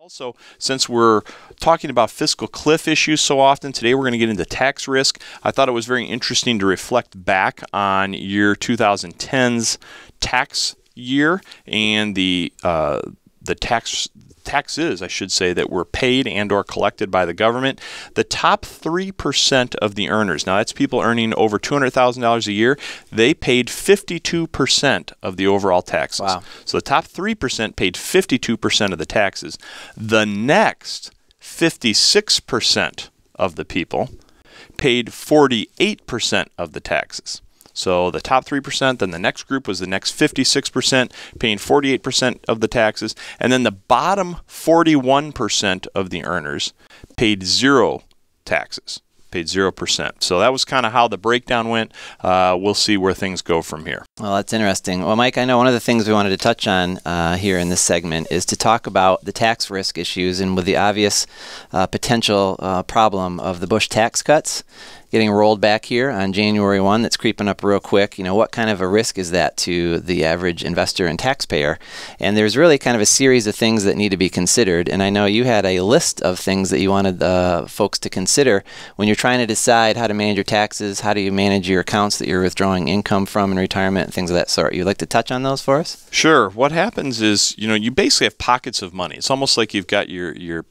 Also, since we're talking about fiscal cliff issues so often, today we're going to get into tax risk. I thought it was very interesting to reflect back on year 2010's tax year and the taxes, I should say, that were paid and or collected by the government. The top 3% of the earners, now that's people earning over $200,000 a year, they paid 52% of the overall taxes. Wow. So the top 3% paid 52% of the taxes. The next 56% of the people paid 48% of the taxes. So the top 3%, then the next group was the next 56%, paying 48% of the taxes, and then the bottom 41% of the earners paid zero taxes, paid 0%. So that was kind of how the breakdown went. We'll see where things go from here. Well, that's interesting. Well, Mike, I know one of the things we wanted to touch on here in this segment is to talk about the tax risk issues, and with the obvious potential problem of the Bush tax cuts getting rolled back here on January 1, that's creeping up real quick. You know, what kind of a risk is that to the average investor and taxpayer? And there's really kind of a series of things that need to be considered. And I know you had a list of things that you wanted folks to consider when you're trying to decide how to manage your taxes, how do you manage your accounts that you're withdrawing income from in retirement, and things of that sort. You'd like to touch on those for us? Sure. What happens is, you know, you basically have pockets of money. It's almost like you've got your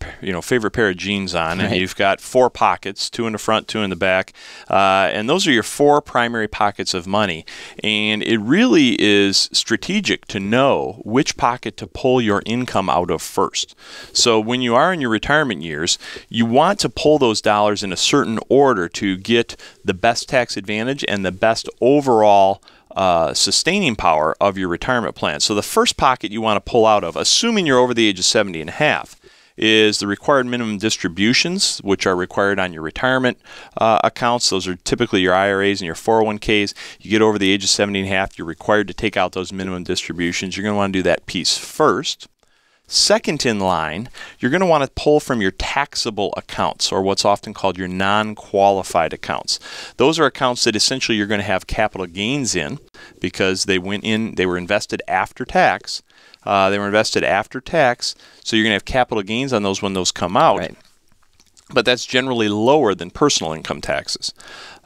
favorite pair of jeans on, and you've got 4 pockets, 2 in the front, 2 in the back. And those are your 4 primary pockets of money. And it really is strategic to know which pocket to pull your income out of first. So when you are in your retirement years, you want to pull those dollars in a certain order to get the best tax advantage and the best overall sustaining power of your retirement plan. So the first pocket you want to pull out of, assuming you're over the age of 70 and a half, is the required minimum distributions, which are required on your retirement accounts. Those are typically your IRAs and your 401ks. You get over the age of 70 and a half, you're required to take out those minimum distributions. You're going to want to do that piece first. Second in line, you're going to want to pull from your taxable accounts, or what's often called your non-qualified accounts. Those are accounts that essentially you're going to have capital gains in because they were invested after tax. So you're going to have capital gains on those when those come out. Right. But that's generally lower than personal income taxes.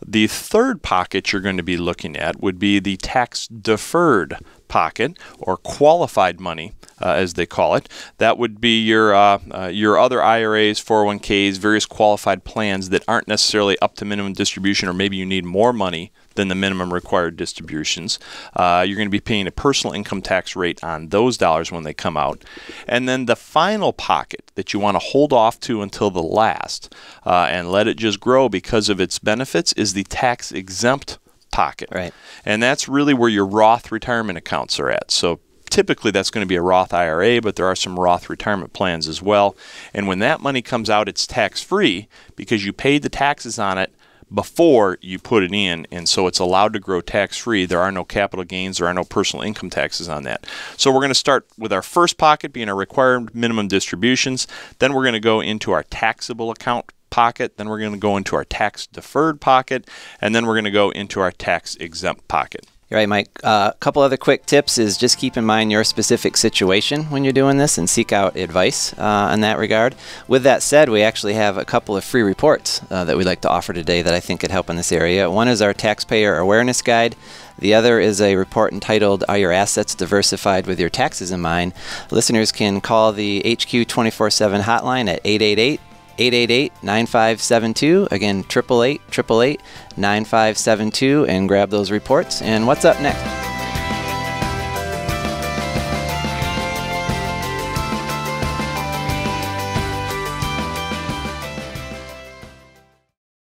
The third pocket you're going to be looking at would be the tax-deferred pocket, or qualified money, as they call it. That would be your other IRAs, 401ks, various qualified plans that aren't necessarily up to minimum distribution, or maybe you need more money than the minimum required distributions. You're going to be paying a personal income tax rate on those dollars when they come out. And then the final pocket that you want to hold off to until the last and let it just grow because of its benefits is the tax-exempt pocket. Right. And that's really where your Roth retirement accounts are at. So typically that's going to be a Roth IRA, but there are some Roth retirement plans as well. And when that money comes out, it's tax-free because you paid the taxes on it before you put it in, and so it's allowed to grow tax-free. There are no capital gains, there are no personal income taxes on that. So we're going to start with our first pocket being our required minimum distributions. Then we're going to go into our taxable account pocket. Then we're going to go into our tax-deferred pocket, and then we're going to go into our tax-exempt pocket. You're right, Mike. A couple other quick tips is just keep in mind your specific situation when you're doing this and seek out advice in that regard. With that said, we actually have a couple of free reports that we'd like to offer today that I think could help in this area. One is our Taxpayer Awareness Guide. The other is a report entitled, Are Your Assets Diversified with Your Taxes in Mind? Listeners can call the HQ 24/7 hotline at 888-9572. Again, 888-888-9572, and grab those reports. And what's up next?